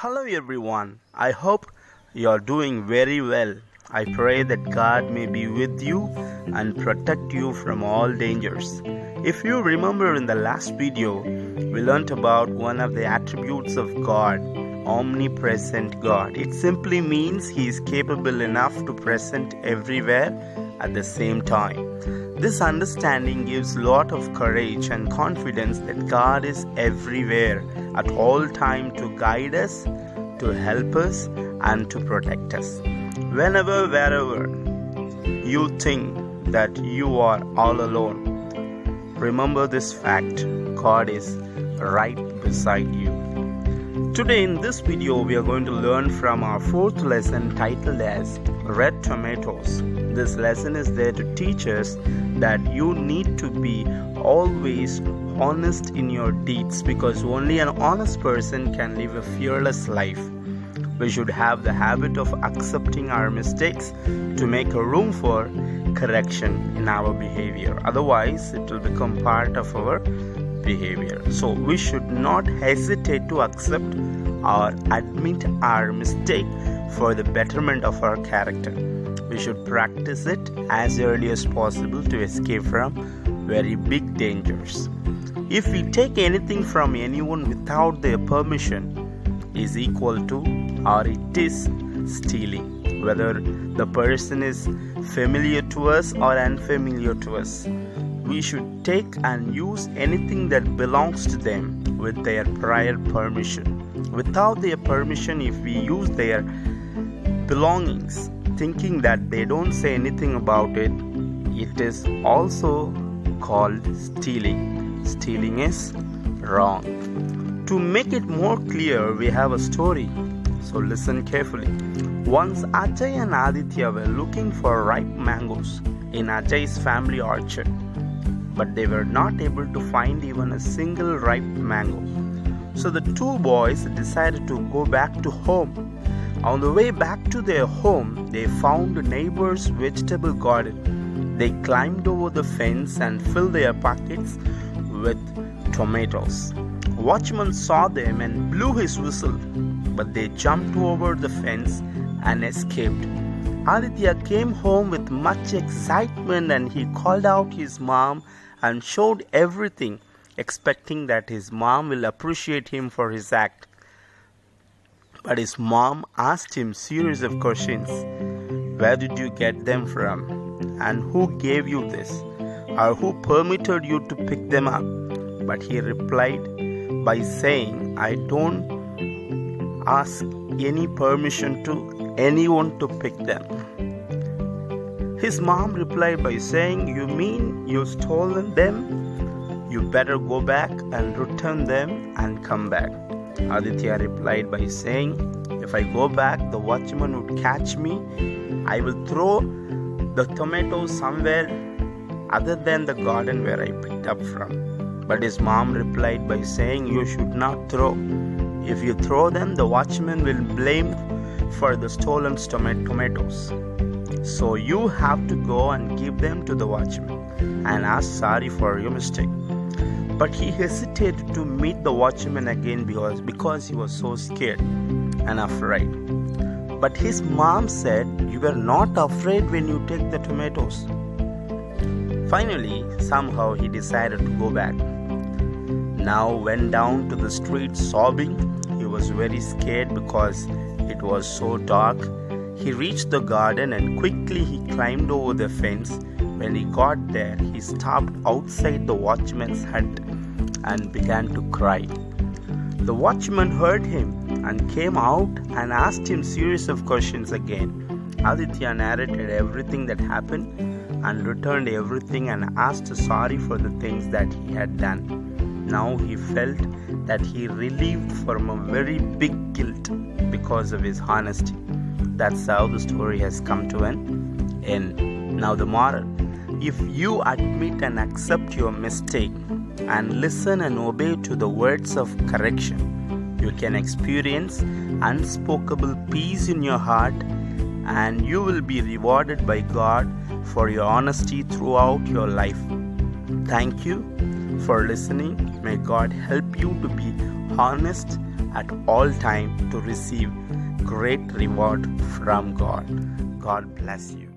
Hello everyone. I hope you're doing very well. I pray that God may be with you and protect you from all dangers. If you remember in the last video, we learnt about one of the attributes of God, omnipresent God. It simply means He is capable enough to present everywhere at the same time. This understanding gives a lot of courage and confidence that God is everywhere at all time to guide us, to help us, and to protect us. Whenever, wherever you think that you are all alone, remember this fact: God is right beside you. Today in this video, we are going to learn from our fourth lesson titled as Red Tomatoes. This lesson is there to teach us that you need to be always honest in your deeds, because only an honest person can live a fearless life. We should have the habit of accepting our mistakes to make a room for correction in our behavior. Otherwise, it will become part of our behavior. So we should not hesitate to accept or admit our mistake for the betterment of our character. We should practice it as early as possible to escape from very big dangers. If we take anything from anyone without their permission, is equal to, or it is, stealing. Whether the person is familiar to us or unfamiliar to us, we should take and use anything that belongs to them with their prior permission. Without their permission, if we use their belongings thinking that they don't say anything about it, it is also called stealing. Stealing is wrong. To make it more clear, we have a story, so listen carefully. Once Ajay and Aditya were looking for ripe mangoes in Ajay's family orchard, but they were not able to find even a single ripe mango. So the two boys decided to go back to home. On the way back to their home, they found a neighbor's vegetable garden. They climbed over the fence and filled their pockets with tomatoes. Watchman saw them and blew his whistle, but they jumped over the fence and escaped. Aditya came home with much excitement and he called out his mom and showed everything, expecting that his mom will appreciate him for his act. But his mom asked him series of questions. Where did you get them from? And who gave you this? Or who permitted you to pick them up? But he replied by saying, I don't ask any permission to anyone to pick them. His mom replied by saying, you mean you've stolen them? You better go back and return them and come back. Aditya replied by saying, if I go back, the watchman would catch me. I will throw the tomatoes somewhere other than the garden where I picked up from. But his mom replied by saying, you should not throw. If you throw them, the watchman will blame for the stolen tomatoes. So you have to go and give them to the watchman and ask sorry for your mistake. But he hesitated to meet the watchman again because he was so scared and afraid. But his mom said, you were not afraid when you take the tomatoes. Finally, somehow he decided to go back. Now went down to the street sobbing. He was very scared because it was so dark. He reached the garden and quickly he climbed over the fence. When he got there, he stopped outside the watchman's hut and began to cry. The watchman heard him and came out and asked him series of questions again. Aditya narrated everything that happened and returned everything and asked sorry for the things that he had done. Now he felt that he relieved from a very big guilt because of his honesty. That's how the story has come to an end. Now the moral: if you admit and accept your mistake and listen and obey to the words of correction, you can experience unspeakable peace in your heart, and you will be rewarded by God for your honesty throughout your life. Thank you for listening. May God help you to be honest at all time to receive great reward from God. God bless you.